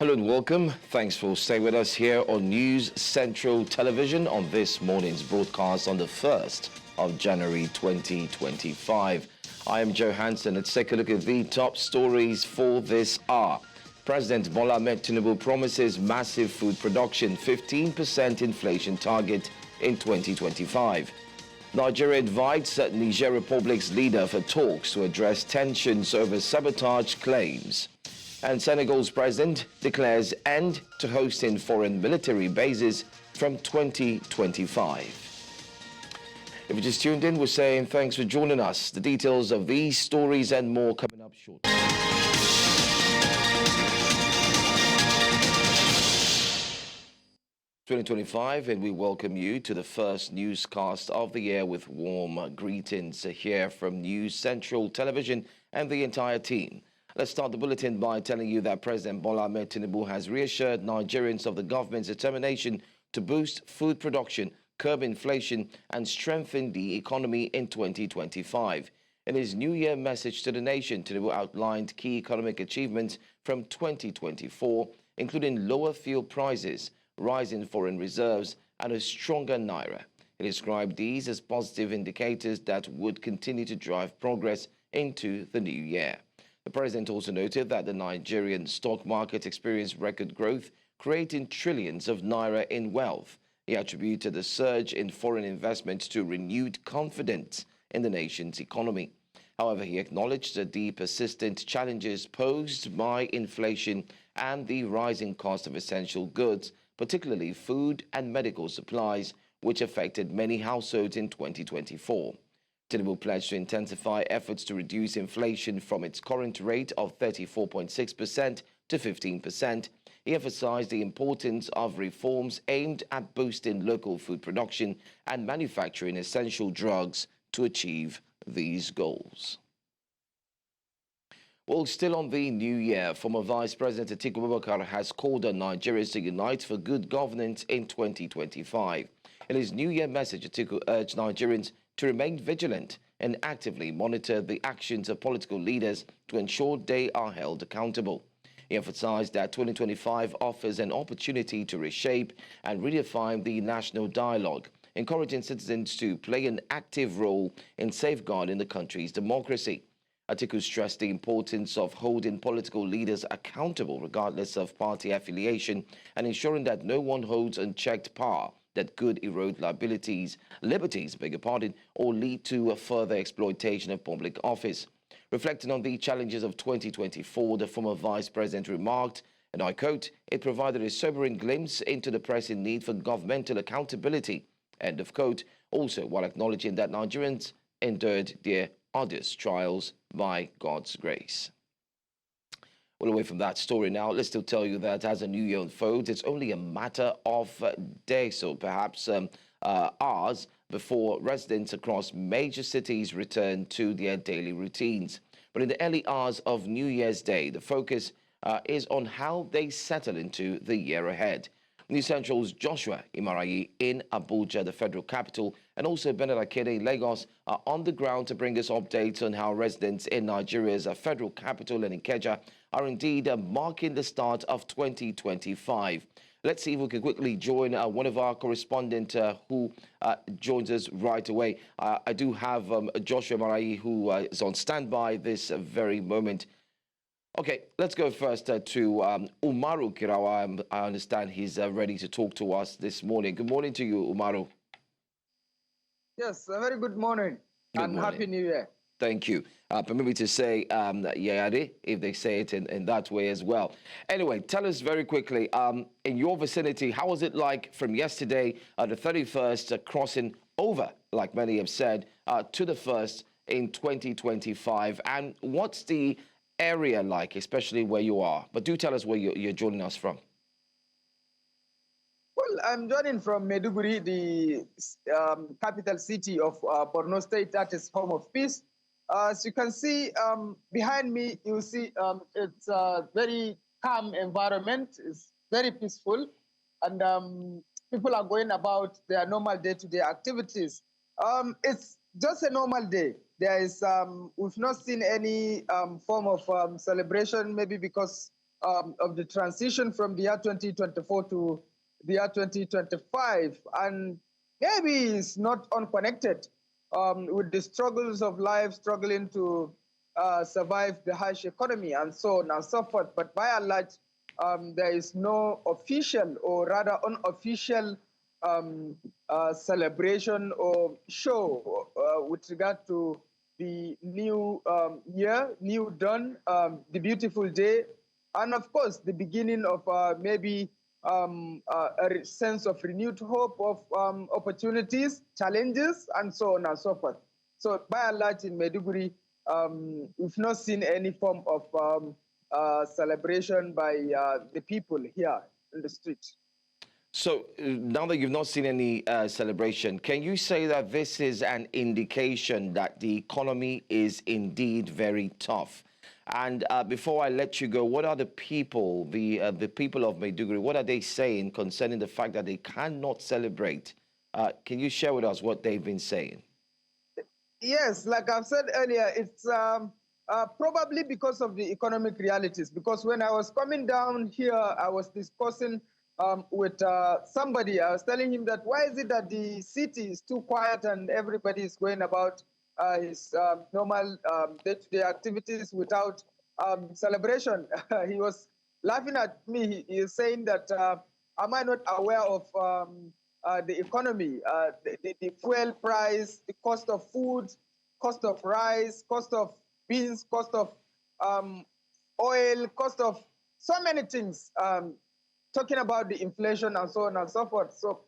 Hello and welcome. Thanks for staying with us here on News Central Television on this morning's broadcast on the 1st of January 2025. I am Joe Hansen. Let's take a look at the top stories for this hour. President Bola Tinubu promises massive food production, 15% inflation target in 2025. Nigeria invites Niger Republic's leader for talks to address tensions over sabotage claims. And Senegal's president declares end to hosting foreign military bases from 2025. If you just tuned in, we're saying thanks for joining us. The details of these stories and more coming up shortly. (2025) and we welcome you to the first newscast of the year with warm greetings here from News Central Television and the entire team. Let's start the bulletin by telling you that President Bola Tinubu has reassured Nigerians of the government's determination to boost food production, curb inflation, and strengthen the economy in 2025. In his New Year message to the nation, Tinubu outlined key economic achievements from 2024, including lower fuel prices, rising foreign reserves, and a stronger Naira. He described these as positive indicators that would continue to drive progress into the new year. The president also noted that the Nigerian stock market experienced record growth, creating trillions of Naira in wealth. He attributed the surge in foreign investment to renewed confidence in the nation's economy. However, he acknowledged the persistent challenges posed by inflation and the rising cost of essential goods, particularly food and medical supplies, which affected many households in 2024. Tinubu pledged to intensify efforts to reduce inflation from its current rate of 34.6% to 15%. He emphasized the importance of reforms aimed at boosting local food production and manufacturing essential drugs to achieve these goals. Well, still on the new year, former Vice President Atiku Abubakar has called on Nigerians to unite for good governance in 2025. In his New Year message, Atiku urged Nigerians to remain vigilant and actively monitor the actions of political leaders to ensure they are held accountable. He emphasized that 2025 offers an opportunity to reshape and redefine the national dialogue, encouraging citizens to play an active role in safeguarding the country's democracy. Atiku stressed the importance of holding political leaders accountable regardless of party affiliation and ensuring that no one holds unchecked power that could erode liberties, or lead to a further exploitation of public office. Reflecting on the challenges of 2024, the former vice president remarked, and I quote, "It provided a sobering glimpse into the pressing need for governmental accountability," end of quote, also while acknowledging that Nigerians endured their arduous trials by God's grace. Well, away from that story now, let's still tell you that as a new year unfolds, it's only a matter of days or perhaps hours before residents across major cities return to their daily routines. But in the early hours of New Year's Day, the focus is on how they settle into the year ahead. News Central's Joshua Imarayi in Abuja, the federal capital, and also Bernard Akede in Lagos are on the ground to bring us updates on how residents in Nigeria's federal capital and Ikeja are indeed marking the start of 2025. Let's see if we can quickly join one of our correspondents who joins us right away. I do have Joshua Imarayi who is on standby this very moment. Okay, let's go first to Umaru Kirawa. I understand he's ready to talk to us this morning. Good morning to you, Umaru. Yes, a very good morning and Happy New Year. Thank you. Permit me to say Yayade, if they say it in that way as well. Anyway, tell us very quickly, in your vicinity, how was it like from yesterday, the 31st, crossing over, like many have said, to the 1st in 2025? And what's the area like, especially where you are? But do tell us where you're joining us from. Well, I'm joining from Maiduguri, the capital city of Borno State, that is home of peace. As you can see behind me, you see it's a very calm environment. It's very peaceful, and people are going about their normal day-to-day activities. It's just a normal day. There is we've not seen any form of celebration, maybe because of the transition from the year 2024 to the year 2025, and maybe it's not unconnected with the struggles of life, struggling to survive the harsh economy and so on and so forth. But by and large, there is no official or rather unofficial celebration or show with regard to the new year, new dawn, the beautiful day, and of course the beginning of maybe a sense of renewed hope of opportunities, challenges, and so on and so forth. So by and large in Maiduguri, we've not seen any form of celebration by the people here in the streets. So now that you've not seen any celebration, can you say that this is an indication that the economy is indeed very tough? And before I let you go, what are the people, the people of Maiduguri, what are they saying concerning the fact that they cannot celebrate? Can you share with us what they've been saying? Yes, like I've said earlier, it's probably because of the economic realities. Because when I was coming down here, I was discussing with somebody. I was telling him that why is it that the city is too quiet and everybody is going about his normal day-to-day activities without celebration? He was laughing at me. He is saying that, am I not aware of the economy, the fuel price, the cost of food, cost of rice, cost of beans, cost of oil, cost of so many things, talking about the inflation and so on and so forth. So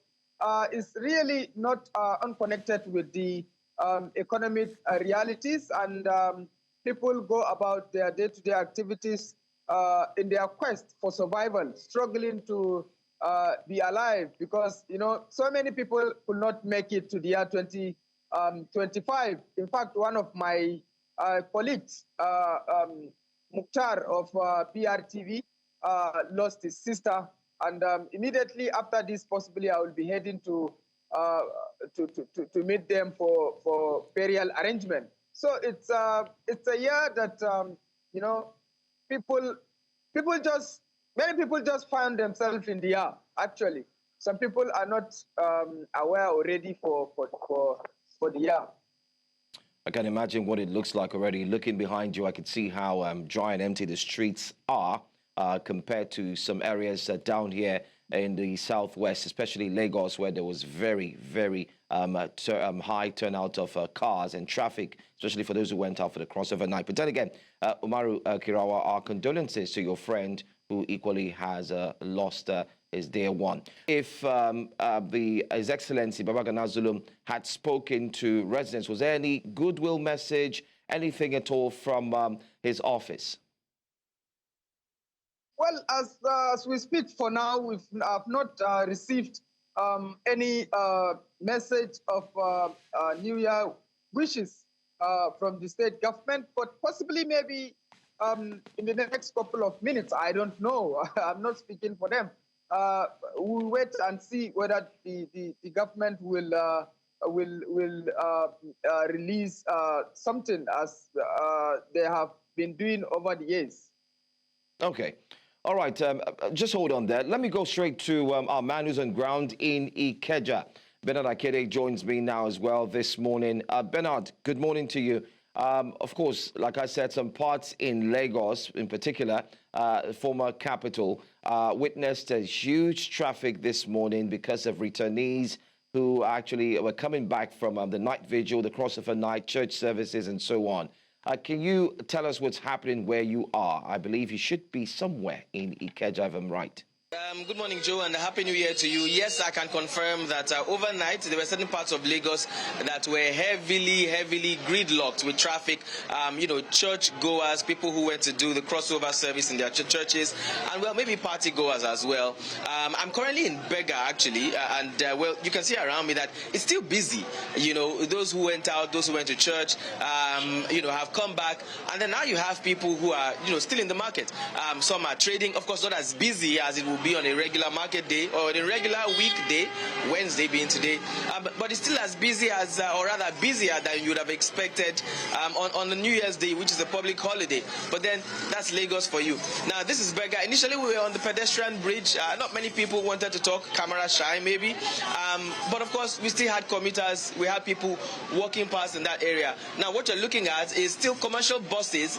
it's really not unconnected with the economic realities, and people go about their day-to-day activities in their quest for survival, struggling to be alive, because so many people could not make it to the year 2025. In fact, one of my colleagues, Mukhtar of PRTV, lost his sister, and immediately after this, possibly I will be heading to meet them for burial arrangement. So it's a year that many people just find themselves in the year. Actually, some people are not aware or ready for the year. I can imagine what it looks like already. Looking behind you, I can see how dry and empty the streets are compared to some areas down here in the southwest, especially Lagos, where there was very, very high turnout of cars and traffic, especially for those who went out for the crossover night. But then again, Umaru Kirawa, our condolences to your friend who equally has lost his dear one. If His Excellency Babagana Zulum had spoken to residents, was there any goodwill message, anything at all from his office? Well, as we speak for now, we have not received any message of New Year wishes from the state government, but possibly maybe in the next couple of minutes. I don't know. I'm not speaking for them. We'll wait and see whether the government will release something as they have been doing over the years. Okay. All right. Just hold on there. Let me go straight to our man who's on ground in Ikeja. Bernard Akede joins me now as well this morning. Bernard, good morning to you. Of course, like I said, some parts in Lagos, in particular, former capital, witnessed a huge traffic this morning because of returnees who actually were coming back from the night vigil, the crossover night, church services, and so on. Can you tell us what's happening where you are? I believe you should be somewhere in Ikeja, if I'm right. Good morning, Joe, and Happy New Year to you. Yes, I can confirm that overnight there were certain parts of Lagos that were heavily gridlocked with traffic. Church goers, people who went to do the crossover service in their churches, and well, maybe party goers as well. I'm currently in Bega, actually, and you can see around me that it's still busy. Those who went out, those who went to church, have come back, and then now you have people who are, still in the market. Some are trading, of course, not as busy as it will be on a regular market day or a regular weekday, Wednesday being today. But it's still as busy as, or rather busier than you would have expected on the New Year's Day, which is a public holiday. But then that's Lagos for you. Now, this is Berger. Initially, we were on the pedestrian bridge. Not many people wanted to talk, camera shy maybe. But of course, we still had commuters. We had people walking past in that area. Now, what you're looking at is still commercial buses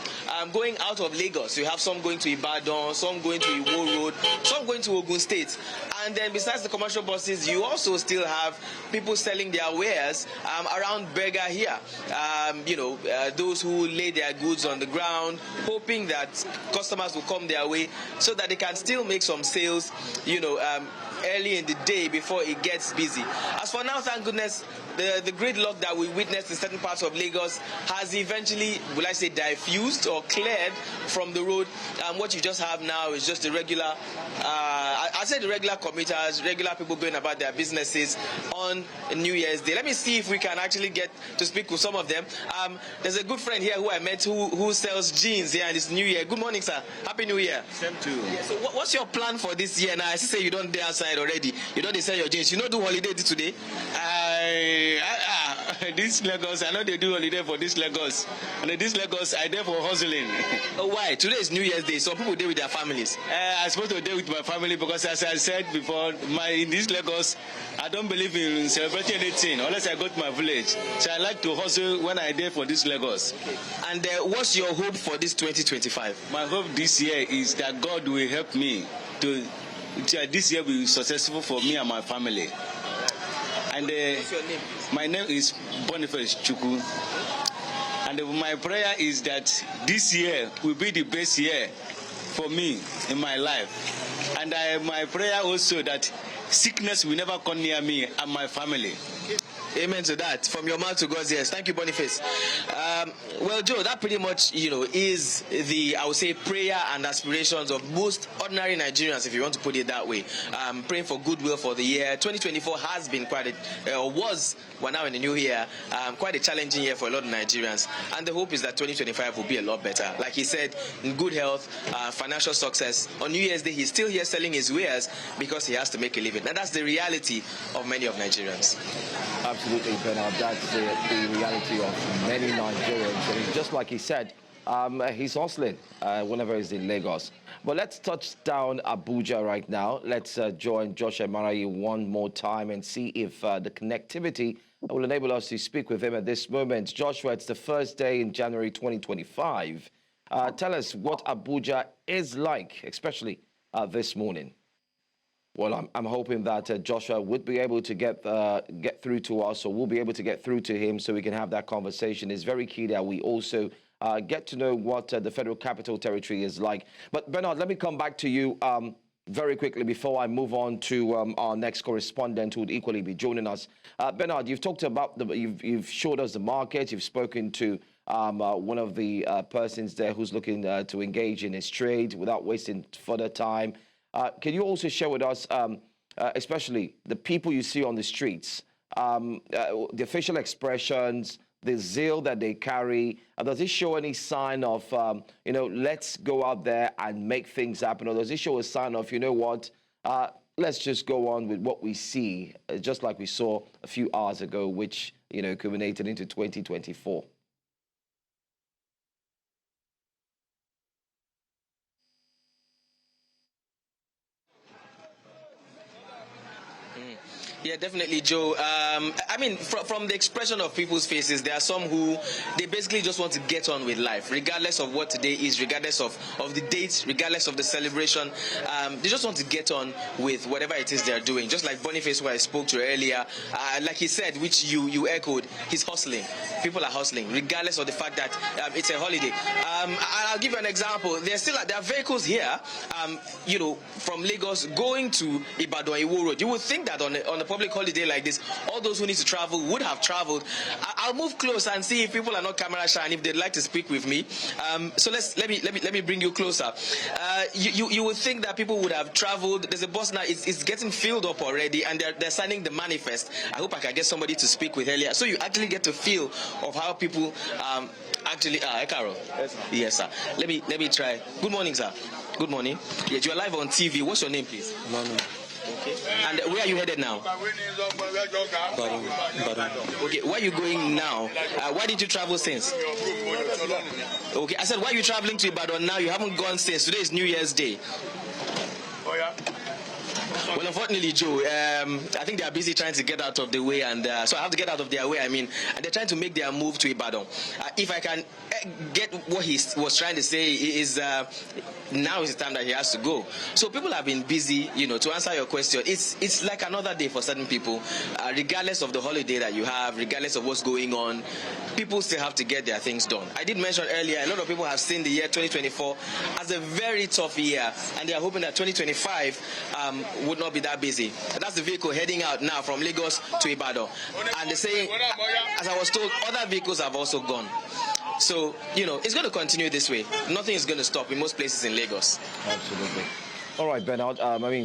going out of Lagos. You have some going to Ibadan, some going to Iwo Road, some going to Ogun State. And then besides the commercial buses, you also still have people selling their wares around Berger here. Those who lay their goods on the ground, hoping that customers will come their way so that they can still make some sales, early in the day before it gets busy. As for now, thank goodness, the gridlock that we witnessed in certain parts of Lagos has eventually, will I say, diffused or cleared from the road. What you just have now is just the regular, I said the regular commuters, regular people going about their businesses on New Year's Day. Let me see if we can actually get to speak with some of them. There's a good friend here who I met who sells jeans here in this New Year. Good morning, sir. Happy New Year. Same to you. Yeah, so what's your plan for this year? Now, I say you don't dare outside already. You don't sell your jeans. You don't do holiday today? This Lagos, I know they do holiday for this Lagos. And this Lagos, I there for hustling. Oh, why? Today is New Year's Day. Some people do with their families. I'm supposed to do with my family because, as I said before, in this Lagos, I don't believe in celebrating anything unless I go to my village. So I like to hustle when I there for this Lagos. Okay. And what's your hope for this 2025? My hope this year is that God will help me to this year will be successful for me and my family. And what's your name? My name is Boniface Chukwu. And my prayer is that this year will be the best year for me in my life. And my prayer also that sickness will never come near me and my family. Amen to that. From your mouth to God's ears. Thank you, Boniface. Well, Joe, that pretty much, is the, I would say, prayer and aspirations of most ordinary Nigerians, if you want to put it that way. Praying for goodwill for the year. 2024 has been we're now in the new year, quite a challenging year for a lot of Nigerians. And the hope is that 2025 will be a lot better. Like he said, in good health, financial success. On New Year's Day, he's still here selling his wares because he has to make a living. And that's the reality of many of Nigerians. Absolutely, Bernard. That's the reality of many Nigerians. And just like he said, he's hustling whenever he's in Lagos. But let's touch down Abuja right now. Let's join Joshua Marayi one more time and see if the connectivity will enable us to speak with him at this moment. Joshua, it's the first day in January 2025. Tell us what Abuja is like, especially this morning. Well, I'm hoping that Joshua would be able to get through to us, or we'll be able to get through to him so we can have that conversation. It's very key that we also get to know what the Federal Capital Territory is like. But Bernard, let me come back to you very quickly before I move on to our next correspondent who would equally be joining us. Bernard, you've talked about you've showed us the market. You've spoken to one of the persons there who's looking to engage in his trade without wasting further time. Can you also share with us, especially the people you see on the streets, the facial expressions, the zeal that they carry? Does it show any sign of, let's go out there and make things happen? Or does it show a sign of, let's just go on with what we see, just like we saw a few hours ago, which, culminated into 2024? Yeah, definitely, Joe. From the expression of people's faces, there are some who they basically just want to get on with life, regardless of what today is, regardless of the date, regardless of the celebration. They just want to get on with whatever it is they're doing. Just like Boniface, who I spoke to earlier, like he said, which you echoed, he's hustling. People are hustling, regardless of the fact that it's a holiday. I'll give you an example. There are vehicles here, from Lagos going to Ibadan, Iwo Road. You would think that on a public holiday like this, all those who need to travel would have traveled. I'll move close and see if people are not camera shy and if they'd like to speak with me. So let me bring you closer. You would think that people would have traveled. There's a bus now. It's getting filled up already, and they're signing the manifest. I hope I can get somebody to speak with earlier, so you actually get to feel of how people actually are. Carol. Yes, sir. Yes, sir. Let me try. Good morning, sir. Good morning. Yes, you are live on TV. What's your name, please? Manu. Okay. And where are you headed now? Okay. Where are you going now? Why did you travel since? Okay. I said, why are you traveling to Ibadan now? You haven't gone since. Today is New Year's Day. Well, unfortunately, Joe, I think they are busy trying to get out of the way, and so I have to get out of their way. I mean, and they're trying to make their move to Ibadan. If I can get what he was trying to say is now is the time that he has to go. So people have been busy, to answer your question. It's like another day for certain people, regardless of the holiday that you have, regardless of what's going on. People still have to get their things done. I did mention earlier, a lot of people have seen the year 2024 as a very tough year, and they are hoping that 2025 would not be that busy. That's the vehicle heading out now from Lagos to Ibadan. And they're saying, as I was told, other vehicles have also gone. So, it's going to continue this way. Nothing is going to stop in most places in Lagos. Absolutely. All right, Bernard.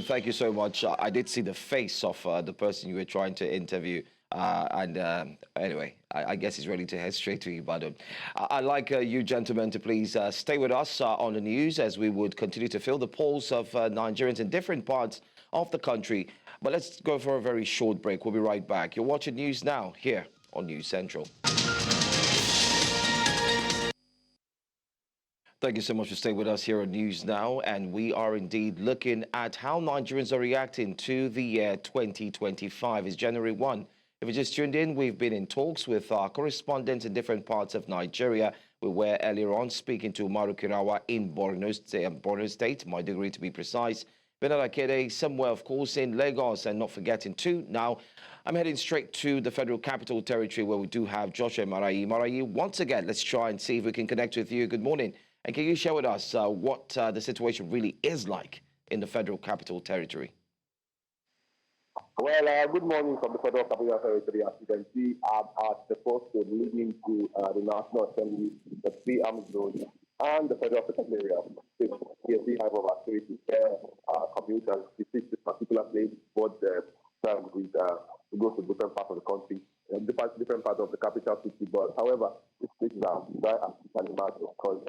Thank you so much. I did see the face of the person you were trying to interview. Anyway, I guess he's ready to head straight to Ibadan. I'd like you gentlemen to please stay with us on the news as we would continue to feel the pulse of Nigerians in different parts of the country. But let's go for a very short break. We'll be right back. You're watching News Now here on News Central. Thank you so much for staying with us here on News Now, and we are indeed looking at how Nigerians are reacting to the year 2025. It's January 1. If you just tuned in, we've been in talks with our correspondents in different parts of Nigeria. We were earlier on speaking to Umaru Kirawa in Borno State, Maiduguri to be precise. Bernard Akede, somewhere, of course, in Lagos, and not forgetting too. Now, I'm heading straight to the Federal Capital Territory where we do have Joshua Marayi. Marayi, once again, let's try and see if we can connect with you. Good morning. And can you share with us what the situation really is like in the Federal Capital Territory? Well, good morning from the Federal Capital Territory. As you can see, I'm at the postcode leading to the National Assembly, the Three Arms Road, and the Federal Secretariat. Here we have of activities where commuters visit this particular place, both to go to different parts of the country, different parts of the capital city. But however, this place is dry as you can imagine, because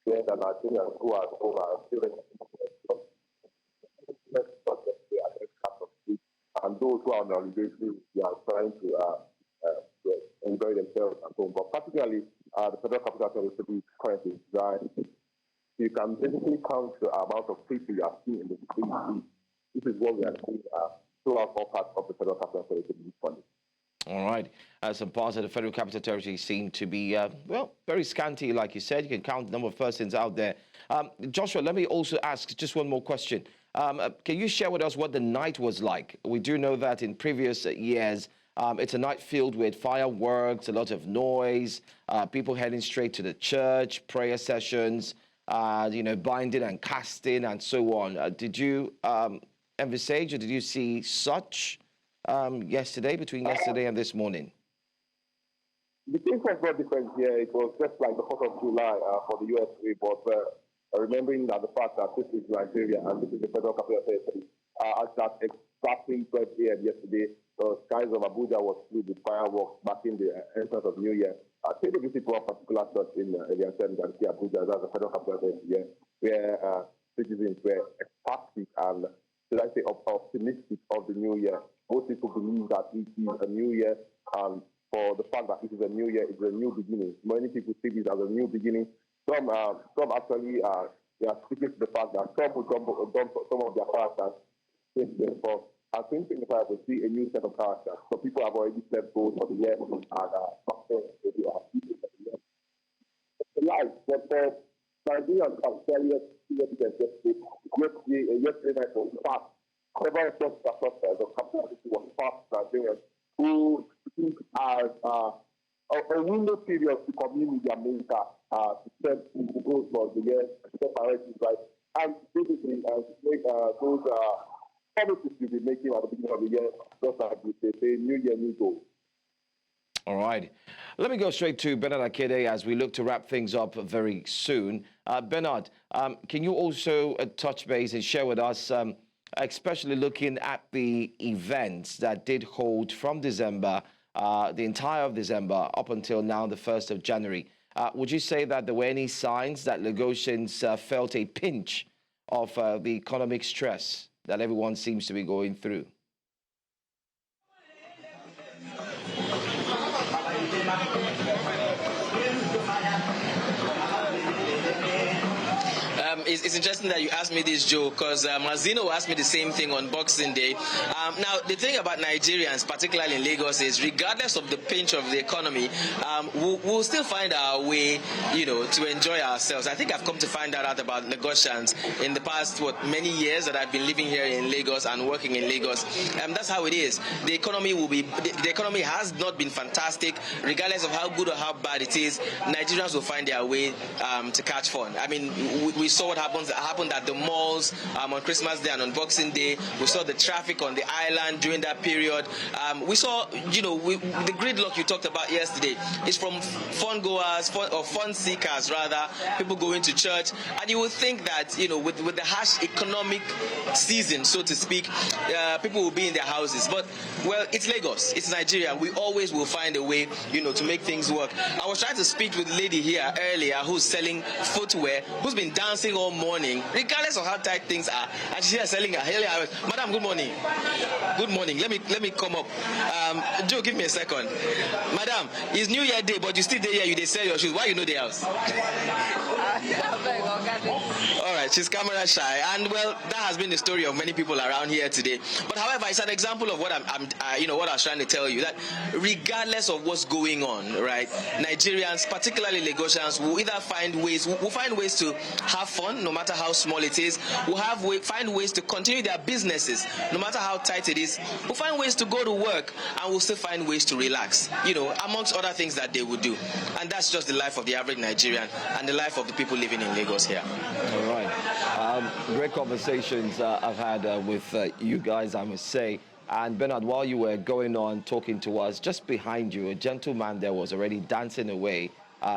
there are Nigerians who are over and those who are on the holiday, they are trying to enjoy themselves at home. But particularly, the Federal Capital Territory is currently dry. You can basically count the amount of people you are seeing in the streets. This is what we are seeing throughout all parts of the Federal Capital Territory this morning. All right. Some parts of the Federal Capital Territory seem to be, very scanty, like you said. You can count the number of persons out there. Joshua, let me also ask just one more question. Can you share with us what the night was like? We do know that in previous years, it's a night filled with fireworks, a lot of noise, people heading straight to the church, prayer sessions, binding and casting and so on. Did you envisage or did you see such between yesterday and this morning? The case was not different here. It was just like the 4th of July for the USA, but remembering that the fact that this is Nigeria and this is the Federal Capital Territory, at that exactly 12 a.m. yesterday, the skies of Abuja was filled with fireworks marking the entrance of New Year. I take a visit to a particular church in the Abuja, that's the Federal Capital Territory, where citizens were ecstatic and, should I say, optimistic of the New Year. Most people believe that it is a new year, and for the fact that it is a new year, it's a new beginning. Many people see this as a new beginning. Some actually they are speaking to the fact that some will dump some of their characters. But I think in the fact we see a new set of characters. So people have already set goals for the year and life. But Nigerians are very yesterday night was fast. Several the capital was fast Nigerians who think as a window period to commune with their maker to set the goals for the year, set priorities right, and basically make those promises you'll be making at the beginning of the year, just like they say, new year, new goals. All right. Let me go straight to Bernard Akede as we look to wrap things up very soon. Bernard, can you also touch base and share with us, especially looking at the events that did hold from December, the entire of December up until now, the 1st of January. Would you say that there were any signs that Lagosians felt a pinch of the economic stress that everyone seems to be going through? It's interesting that you asked me this, Joe, because Mazino asked me the same thing on Boxing Day. Now, the thing about Nigerians, particularly in Lagos, is regardless of the pinch of the economy, we'll still find our way, to enjoy ourselves. I think I've come to find out about Lagosians in the past, many years that I've been living here in Lagos and working in Lagos. That's how it is. The economy the economy has not been fantastic, regardless of how good or how bad it is. Nigerians will find their way to catch fun. I mean, we saw what happened at the malls on Christmas Day and on Boxing Day. We saw the traffic on the island during that period. We saw, the gridlock you talked about yesterday is from fun goers, or fun seekers rather, people going to church. And you would think that, with the harsh economic season, so to speak, people will be in their houses. But, well, it's Lagos, it's Nigeria. We always will find a way, to make things work. I was trying to speak with a lady here earlier who's selling footwear, who's been dancing all morning, regardless of how tight things are, and she's here selling her. Madam, good morning. Good morning. Let me come up. Joe, give me a second. Madam, it's New Year Day, but you still there. You they sell your shoes. Why you know the house? All right, she's camera shy, and well, that has been the story of many people around here today. But however, it's an example of what what I was trying to tell you, that regardless of what's going on, right, Nigerians, particularly Lagosians, will either find ways to have fun, no matter how small it is. We'll find ways to continue their businesses, no matter how tight it is. We'll find ways to go to work, and we'll still find ways to relax, amongst other things that they would do. And that's just the life of the average Nigerian and the life of the people living in Lagos here. All right. Great conversations I've had with you guys, I must say. And Bernard, while you were going on talking to us, just behind you, a gentleman there was already dancing away.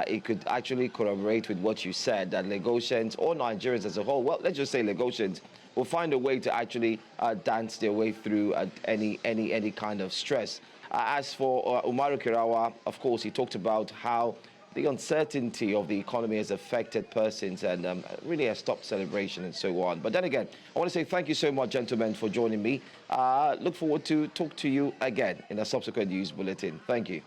It could actually corroborate with what you said, that Lagosians or Nigerians as a whole, well, let's just say Lagosians, will find a way to actually dance their way through any kind of stress. As for Umaru Kirawa, of course, he talked about how the uncertainty of the economy has affected persons and really has stopped celebration and so on. But then again, I want to say thank you so much, gentlemen, for joining me. Look forward to talk to you again in a subsequent news bulletin. Thank you.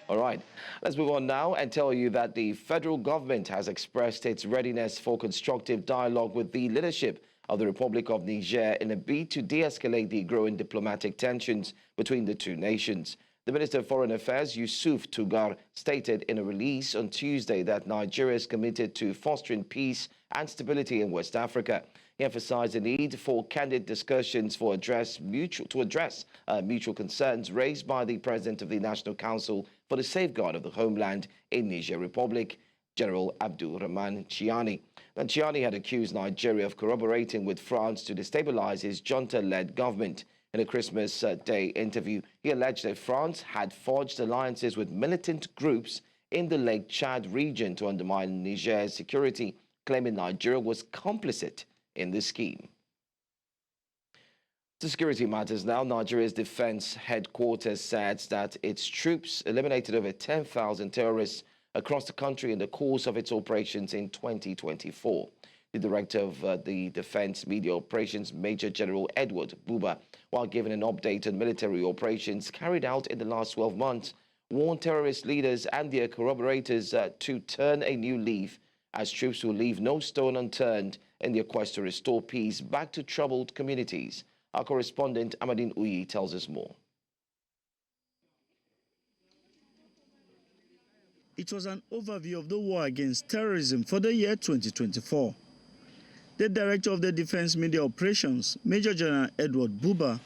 All right, let's move on now and tell you that the federal government has expressed its readiness for constructive dialogue with the leadership of the Republic of Niger in a bid to de-escalate the growing diplomatic tensions between the two nations. The Minister of Foreign Affairs, Yusuf Tugar, stated in a release on Tuesday that Nigeria is committed to fostering peace and stability in West Africa. He emphasized the need for candid discussions to address mutual concerns raised by the President of the National Council for the Safeguard of the Homeland in Niger Republic, General Abdul Rahman Chiani. And Chiani had accused Nigeria of collaborating with France to destabilize his junta-led government. In a Christmas Day interview, he alleged that France had forged alliances with militant groups in the Lake Chad region to undermine Niger's security, claiming Nigeria was complicit in the scheme. To security matters now, Nigeria's defense headquarters said that its troops eliminated over 10,000 terrorists across the country in the course of its operations in 2024. The director of the Defense Media Operations, Major General Edward Buba, while giving an update on military operations carried out in the last 12 months, warned terrorist leaders and their corroborators to turn a new leaf, as troops will leave no stone unturned in their quest to restore peace back to troubled communities. Our correspondent, Amadine Uyi, tells us more. It was an overview of the war against terrorism for the year 2024. The director of the Defense Media Operations, Major General Edward Buba,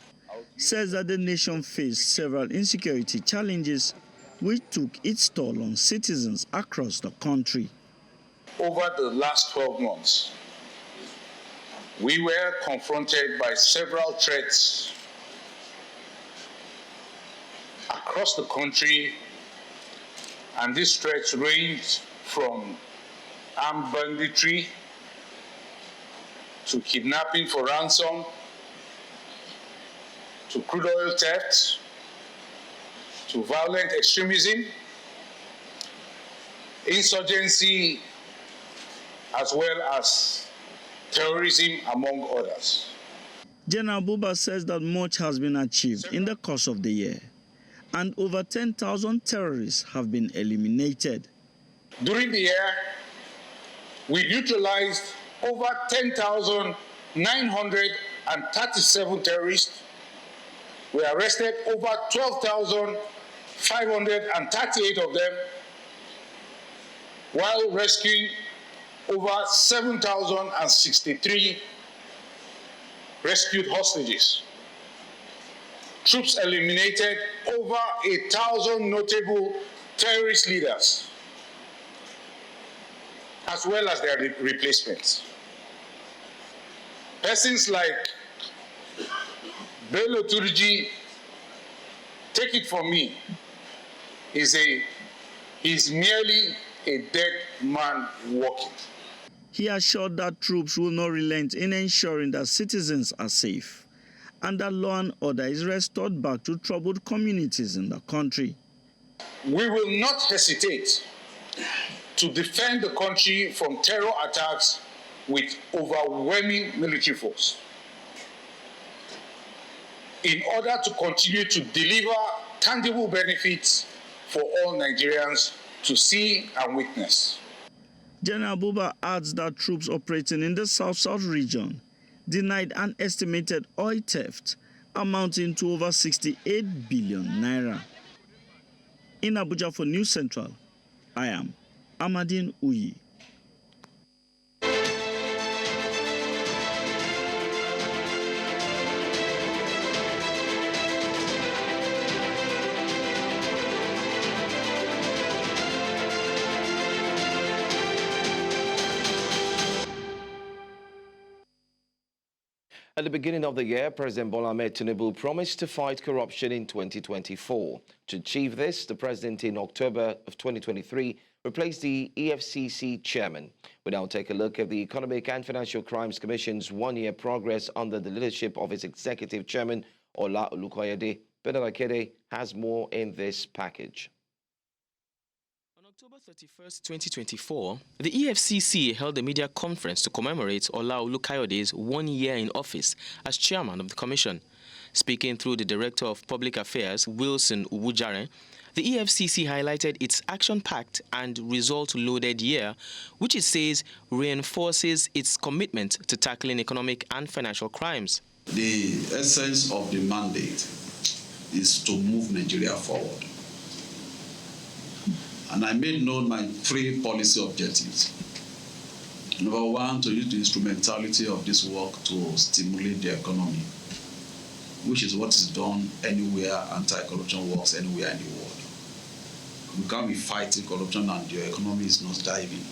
says that the nation faced several insecurity challenges which took its toll on citizens across the country. Over the last 12 months, we were confronted by several threats across the country, and these threats ranged from armed banditry to kidnapping for ransom, to crude oil theft, to violent extremism, insurgency, as well as terrorism, among others. General Buba says that much has been achieved in the course of the year, and over 10,000 terrorists have been eliminated. During the year, we neutralized over 10,937 terrorists. We arrested over 12,538 of them, while rescuing over 7,063 rescued hostages. Troops eliminated over 1,000 notable terrorist leaders, as well as their replacements. Persons like Bola Tinubu, take it from me, is merely a dead man walking. He assured that troops will not relent in ensuring that citizens are safe and that law and order is restored back to troubled communities in the country. We will not hesitate to defend the country from terror attacks with overwhelming military force in order to continue to deliver tangible benefits for all Nigerians to see and witness. General Buba adds that troops operating in the South-South region denied an estimated oil theft amounting to over 68 billion naira. In Abuja for News Central, I am Amadine Uyi. At the beginning of the year, President Bola Tinubu promised to fight corruption in 2024. To achieve this, the president in October of 2023 replaced the EFCC chairman. We now take a look at the Economic and Financial Crimes Commission's one-year progress under the leadership of its executive chairman, Ola Olukoyede. Bernard Akede has more in this package. On October 31st, 2024, the EFCC held a media conference to commemorate Ola Olukoyede's 1 year in office as chairman of the commission. Speaking through the Director of Public Affairs, Wilson Uwujaren, the EFCC highlighted its action-packed and result-loaded year, which it says reinforces its commitment to tackling economic and financial crimes. The essence of the mandate is to move Nigeria forward. And I made known my 3 policy objectives. Number 1, to use the instrumentality of this work to stimulate the economy, which is what is done anywhere anti-corruption works anywhere in the world. You can't be fighting corruption and your economy is not diving.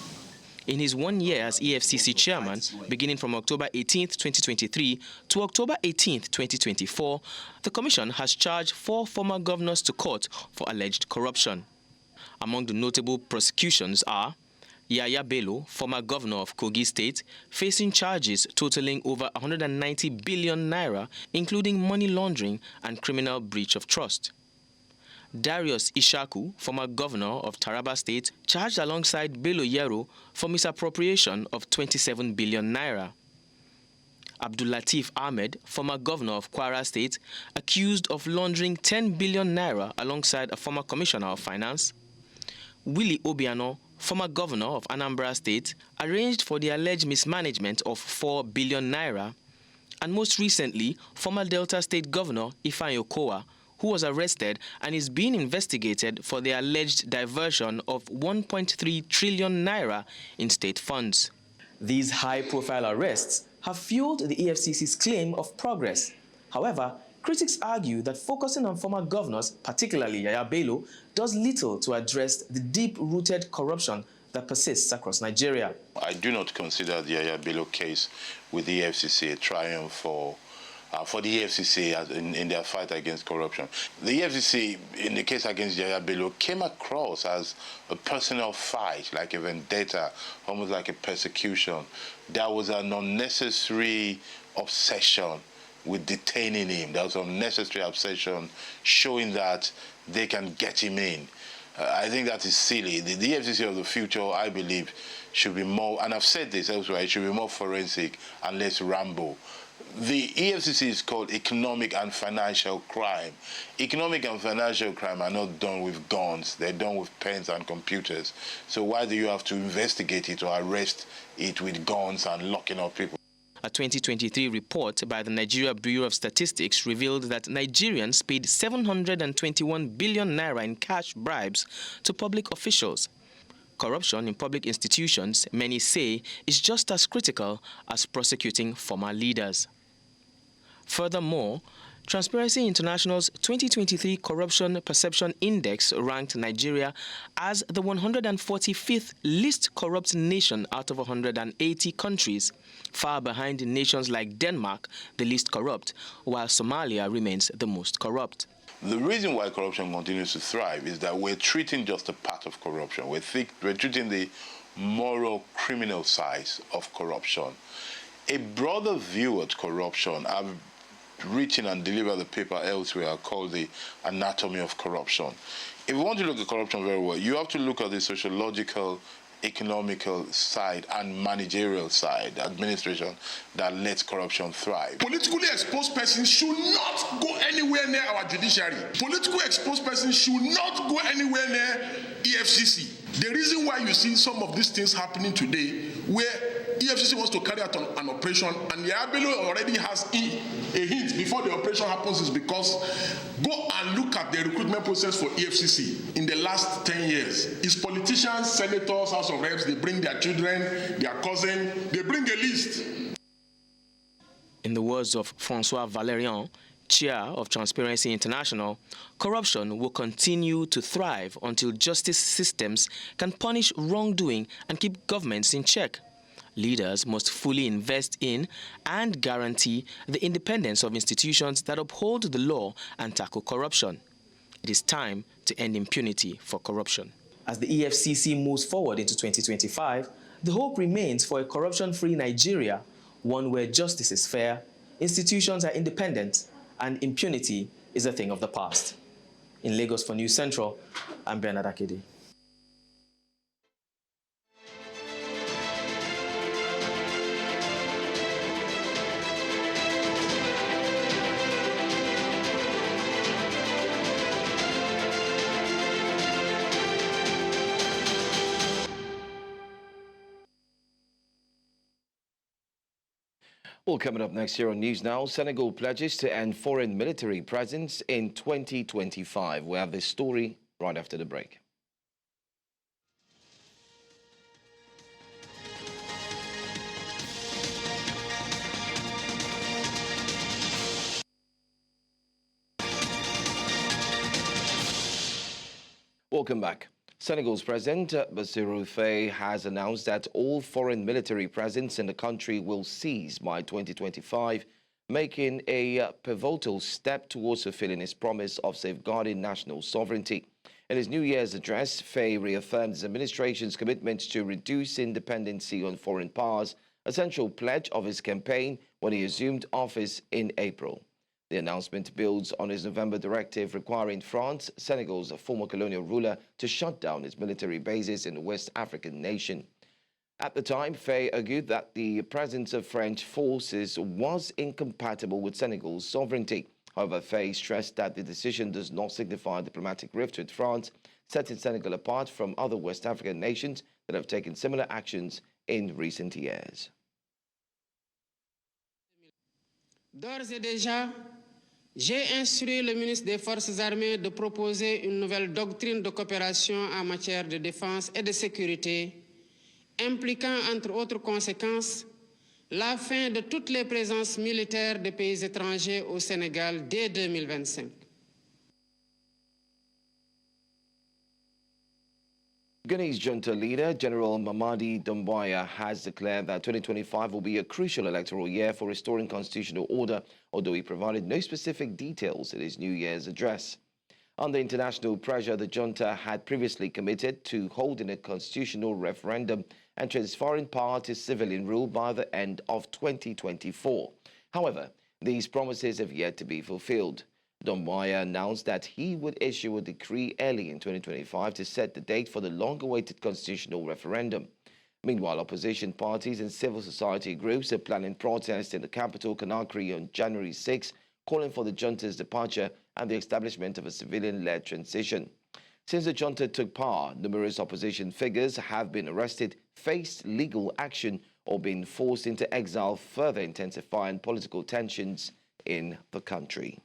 In his 1 year as EFCC chairman, beginning from October 18, 2023 to October 18, 2024, the commission has charged 4 former governors to court for alleged corruption. Among the notable prosecutions are Yaya Bello, former governor of Kogi State, facing charges totaling over 190 billion naira, including money laundering and criminal breach of trust. Darius Ishaku, former governor of Taraba State, charged alongside Bello Yero for misappropriation of 27 billion naira. Abdulateef Ahmed, former governor of Kwara State, accused of laundering 10 billion naira alongside a former commissioner of finance. Willie Obiano, former governor of Anambra State, arranged for the alleged mismanagement of 4 billion naira. And most recently, former Delta State Governor Ifeanyi Okowa, who was arrested and is being investigated for the alleged diversion of 1.3 trillion naira in state funds. These high-profile arrests have fueled the EFCC's claim of progress. However, critics argue that focusing on former governors, particularly Yaya Bello, does little to address the deep-rooted corruption that persists across Nigeria. I do not consider the Yaya Bello case with the EFCC a triumph for the EFCC in their fight against corruption. The EFCC, in the case against Yaya Bello, came across as a personal fight, like a vendetta, almost like a persecution. There was an unnecessary obsession with detaining him. There was an unnecessary obsession showing that they can get him in. I think that is silly. The EFCC of the future, I believe, should be more, and I've said this elsewhere, it should be more forensic and less Rambo. The EFCC is called economic and financial crime. Economic and financial crime are not done with guns, they're done with pens and computers. So why do you have to investigate it or arrest it with guns and locking up people? A 2023 report by the Nigeria Bureau of Statistics revealed that Nigerians paid 721 billion naira in cash bribes to public officials. Corruption in public institutions, many say, is just as critical as prosecuting former leaders. Furthermore, Transparency International's 2023 Corruption Perception Index ranked Nigeria as the 145th least corrupt nation out of 180 countries, far behind nations like Denmark, the least corrupt, while Somalia remains the most corrupt. The reason why corruption continues to thrive is that we're treating just a part of corruption. We're treating the moral criminal side of corruption. A broader view at corruption, I've written and delivered the paper elsewhere called The Anatomy of Corruption. If you want to look at corruption very well, you have to look at the sociological, economical side and managerial side, administration, that lets corruption thrive. Politically exposed persons should not go anywhere near our judiciary. Politically exposed persons should not go anywhere near EFCC. The reason why you see some of these things happening today, where EFCC wants to carry out an operation and the Abelo already has a hint before the operation happens, is because go and look at the recruitment process for EFCC in the last 10 years. It's politicians, senators, House of Reps, they bring their children, their cousin, they bring a list. In the words of François Valérian, chair of Transparency International, corruption will continue to thrive until justice systems can punish wrongdoing and keep governments in check. Leaders must fully invest in and guarantee the independence of institutions that uphold the law and tackle corruption. It is time to end impunity for corruption. As the EFCC moves forward into 2025, the hope remains for a corruption-free Nigeria, one where justice is fair, institutions are independent, and impunity is a thing of the past. In Lagos for News Central, I'm Bernard Akede. Well, coming up next here on News Now, Senegal pledges to end foreign military presence in 2025. We have this story right after the break. Welcome back. Senegal's President Bassirou Faye has announced that all foreign military presence in the country will cease by 2025, making a pivotal step towards fulfilling his promise of safeguarding national sovereignty. In his New Year's address, Faye reaffirmed his administration's commitment to reducing dependency on foreign powers, a central pledge of his campaign when he assumed office in April. The announcement builds on his November directive requiring France, Senegal's former colonial ruler, to shut down its military bases in the West African nation. At the time, Faye argued that the presence of French forces was incompatible with Senegal's sovereignty. However, Faye stressed that the decision does not signify a diplomatic rift with France, setting Senegal apart from other West African nations that have taken similar actions in recent years. D'ores et déjà, j'ai instruit le ministre des Forces armées de proposer une nouvelle doctrine de coopération en matière de défense et de sécurité, impliquant, entre autres conséquences, la fin de toutes les présences militaires des pays étrangers au Sénégal dès 2025. Guinea's junta leader, General Mamadi Doumbouya, has declared that 2025 will be a crucial electoral year for restoring constitutional order, although he provided no specific details in his New Year's address. Under international pressure, the junta had previously committed to holding a constitutional referendum and transferring power to civilian rule by the end of 2024. However, these promises have yet to be fulfilled. Domwaya announced that he would issue a decree early in 2025 to set the date for the long-awaited constitutional referendum. Meanwhile, opposition parties and civil society groups are planning protests in the capital, Conakry, on January 6, calling for the junta's departure and the establishment of a civilian-led transition. Since the junta took power, numerous opposition figures have been arrested, faced legal action, or been forced into exile, further intensifying political tensions in the country.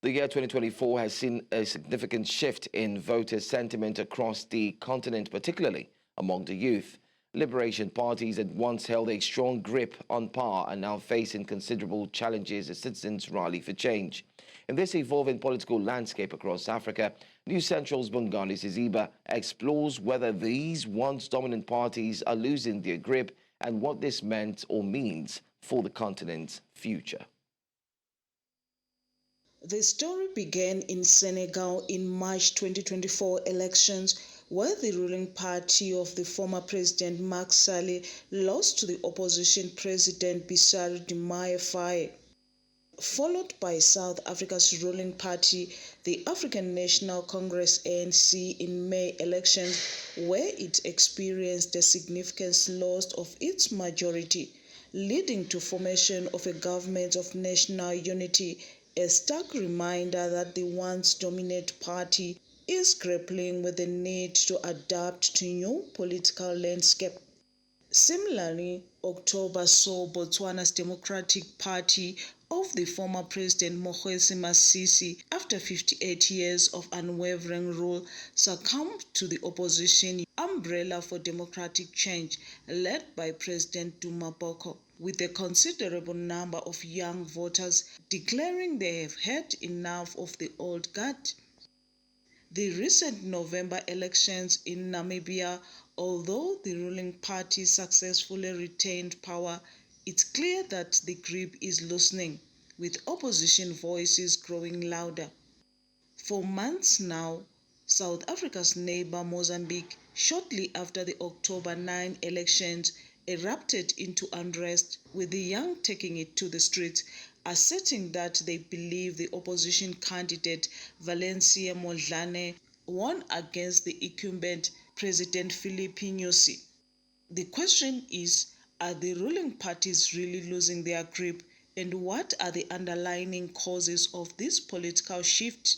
The year 2024 has seen a significant shift in voter sentiment across the continent, particularly among the youth. Liberation parties that once held a strong grip on power are now facing considerable challenges as citizens rally for change. In this evolving political landscape across Africa, News Central's Bongani Siziba explores whether these once dominant parties are losing their grip and what this meant or means for the continent's future. The story began in Senegal in March 2024 elections, where the ruling party of the former President Macky Sall lost to the opposition President Bassirou Diomaye Faye, followed by South Africa's ruling party, the African National Congress ANC, in May elections, where it experienced a significant loss of its majority, leading to formation of a government of national unity, a stark reminder that the once dominant party is grappling with the need to adapt to new political landscape. Similarly, October saw Botswana's Democratic Party of the former President Mokgweetsi Masisi, after 58 years of unwavering rule, succumbed to the opposition umbrella for democratic change led by President Duma Boko, with a considerable number of young voters declaring they have had enough of the old guard. The recent November elections in Namibia, although the ruling party successfully retained power, it's clear that the grip is loosening, with opposition voices growing louder. For months now, South Africa's neighbor Mozambique, shortly after the October 9 elections, erupted into unrest, with the young taking it to the streets, asserting that they believe the opposition candidate Valencia Mondlane won against the incumbent President Filipe Nyusi. The question is, are the ruling parties really losing their grip, and what are the underlying causes of this political shift?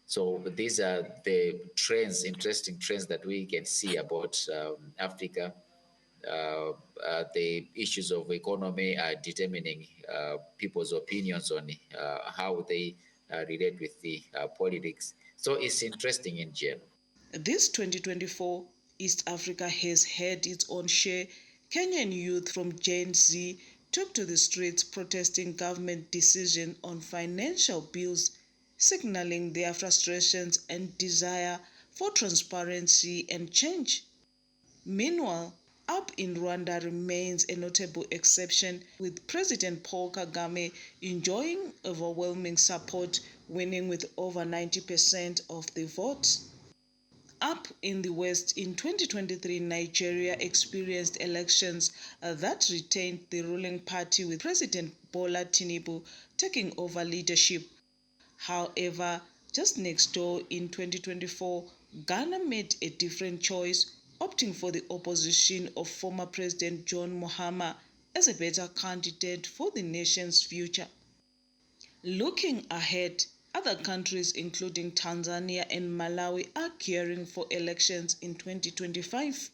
So these are the trends, interesting trends that we can see about Africa. The issues of economy are determining people's opinions on how they relate with the politics. So it's interesting in general. This 2024, East Africa has had its own share. Kenyan youth from Gen Z took to the streets protesting government decision on financial bills, signaling their frustrations and desire for transparency and change. Meanwhile, up in Rwanda remains a notable exception, with President Paul Kagame enjoying overwhelming support, winning with over 90% of the vote. Up in the West, in 2023, Nigeria experienced elections that retained the ruling party, with President Bola Tinubu taking over leadership. However, just next door in 2024, Ghana made a different choice, opting for the opposition of former President John Mahama as a better candidate for the nation's future. Looking ahead, other countries including Tanzania and Malawi are gearing for elections in 2025.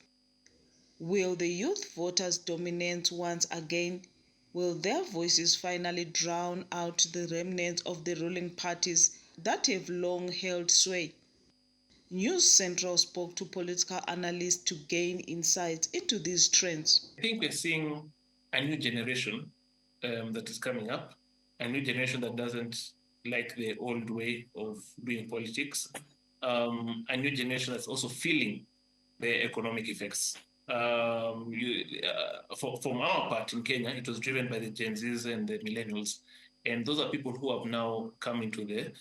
Will the youth voters dominate once again? Will their voices finally drown out the remnants of the ruling parties that have long held sway? News Central spoke to political analysts to gain insights into these trends. I think we're seeing a new generation that is coming up, a new generation that doesn't like the old way of doing politics, a new generation that's also feeling the economic effects. From our part in Kenya, it was driven by the Gen Zs and the millennials. And those are people who have now come into the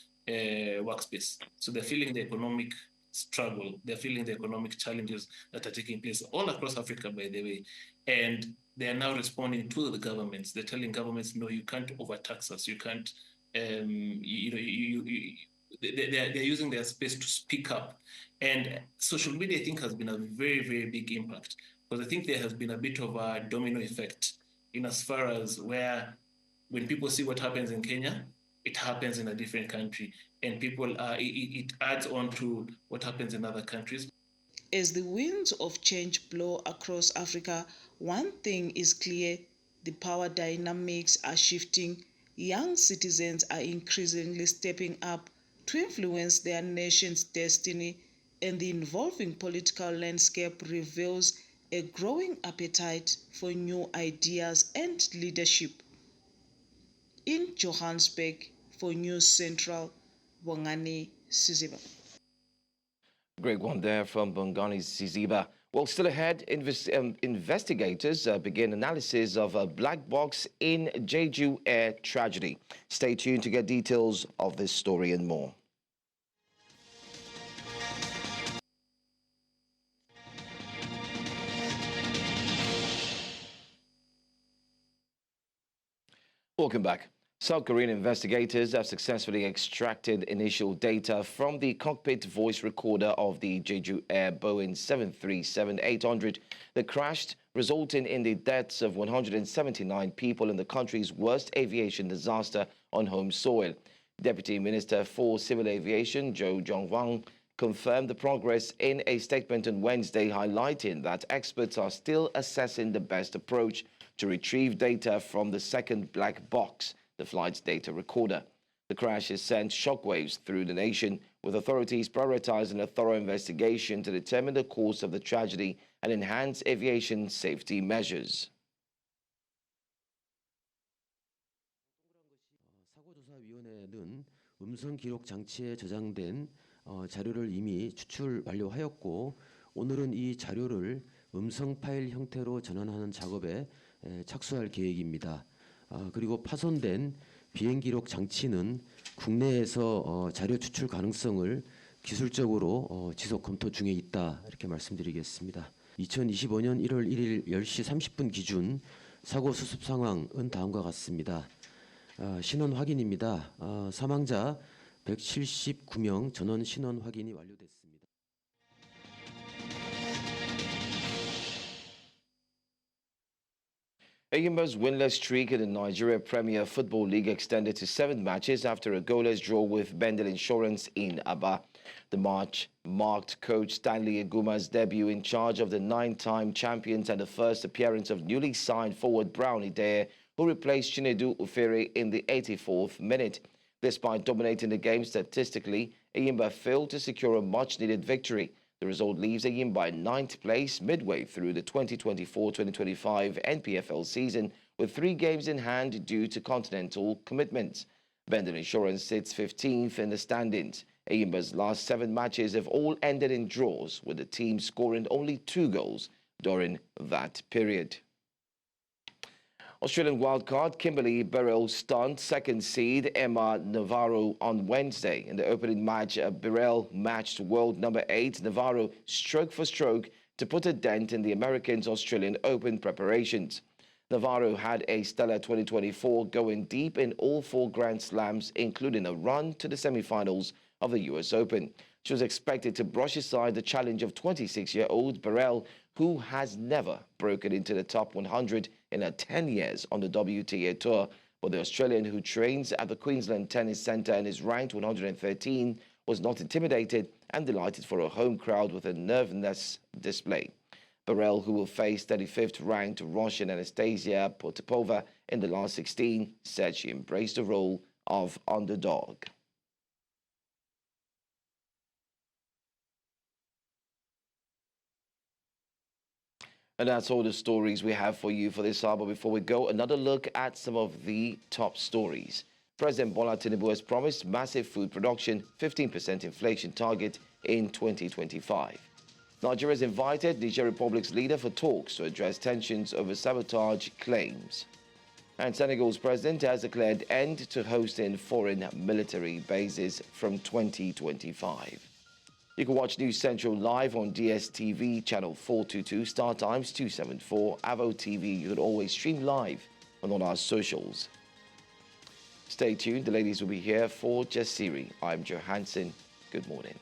workspace. So they're feeling the economic struggle. They're feeling the economic challenges that are taking place all across Africa, by the way. And they are now responding to the governments. They're telling governments, no, you can't overtax us. You can't, they're using their space to speak up. And social media, I think, has been a very, very big impact, because I think there has been a bit of a domino effect in as far as where when people see what happens in Kenya, it happens in a different country, and people it adds on to what happens in other countries. As the winds of change blow across Africa, one thing is clear: the power dynamics are shifting. Young citizens are increasingly stepping up to influence their nation's destiny, and the evolving political landscape reveals a growing appetite for new ideas and leadership. In Johannesburg, for News Central, Bongani Siziba. Great one there from Bongani Siziba. Well, still ahead, investigators begin analysis of a black box in Jeju Air tragedy. Stay tuned to get details of this story and more. Welcome back. South Korean investigators have successfully extracted initial data from the cockpit voice recorder of the Jeju Air Boeing 737-800 that crashed, resulting in the deaths of 179 people in the country's worst aviation disaster on home soil. Deputy Minister for Civil Aviation, Jo Jong-wang, confirmed the progress in a statement on Wednesday, highlighting that experts are still assessing the best approach to retrieve data from the second black box, the flight's data recorder. The crash has sent shockwaves through the nation, with authorities prioritizing a thorough investigation to determine the cause of the tragedy and enhance aviation safety measures. 사고조사위원회는 음성 기록 장치에 저장된 자료를 이미 추출 완료하였고, 오늘은 이 자료를 음성 파일 형태로 전환하는 작업에 착수할 계획입니다. 그리고 파손된 비행 기록 장치는 국내에서 자료 추출 가능성을 기술적으로 지속 검토 중에 있다, 이렇게 말씀드리겠습니다. 2025년 1월 1일 10시 30분 기준 사고 수습 상황은 다음과 같습니다. 신원 확인입니다. 사망자 179명, 전원 신원 확인이 완료됐습니다. Enyimba's winless streak in the Nigeria Premier Football League extended to 7 matches after a goalless draw with Bendel Insurance in Aba. The match marked coach Stanley Eguma's debut in charge of the 9-time champions and the first appearance of newly signed forward Brownie Dare, who replaced Chinedu Ufere in the 84th minute. Despite dominating the game statistically, Enyimba failed to secure a much-needed victory. The result leaves Enyimba in 9th place midway through the 2024-2025 NPFL season with 3 games in hand due to continental commitments. Bendel Insurance sits 15th in the standings. Enyimba's last 7 matches have all ended in draws, with the team scoring only 2 goals during that period. Australian wildcard Kimberly Burrell stunned second seed Emma Navarro on Wednesday. In the opening match, Burrell matched world number 8 Navarro stroke for stroke to put a dent in the Americans' Australian Open preparations. Navarro had a stellar 2024, going deep in all 4 Grand Slams, including a run to the semi-finals of the US Open. She was expected to brush aside the challenge of 26-year-old Burrell, who has never broken into the top 100 in her 10 years on the WTA Tour. But the Australian, who trains at the Queensland Tennis Centre and is ranked 113, was not intimidated and delighted for a home crowd with a nervousness display. Burrell, who will face 35th ranked Russian Anastasia Potapova in the last 16, said she embraced the role of underdog. And that's all the stories we have for you for this hour. But before we go, another look at some of the top stories. President Bola Tinubu has promised massive food production, 15% inflation target in 2025. Nigeria has invited Niger Republic's leader for talks to address tensions over sabotage claims. And Senegal's president has declared end to hosting foreign military bases from 2025. You can watch News Central live on DSTV, channel 422, Star Times 274, Avo TV. You can always stream live on all our socials. Stay tuned. The ladies will be here for Jasiri. I'm Joe Hansen. Good morning.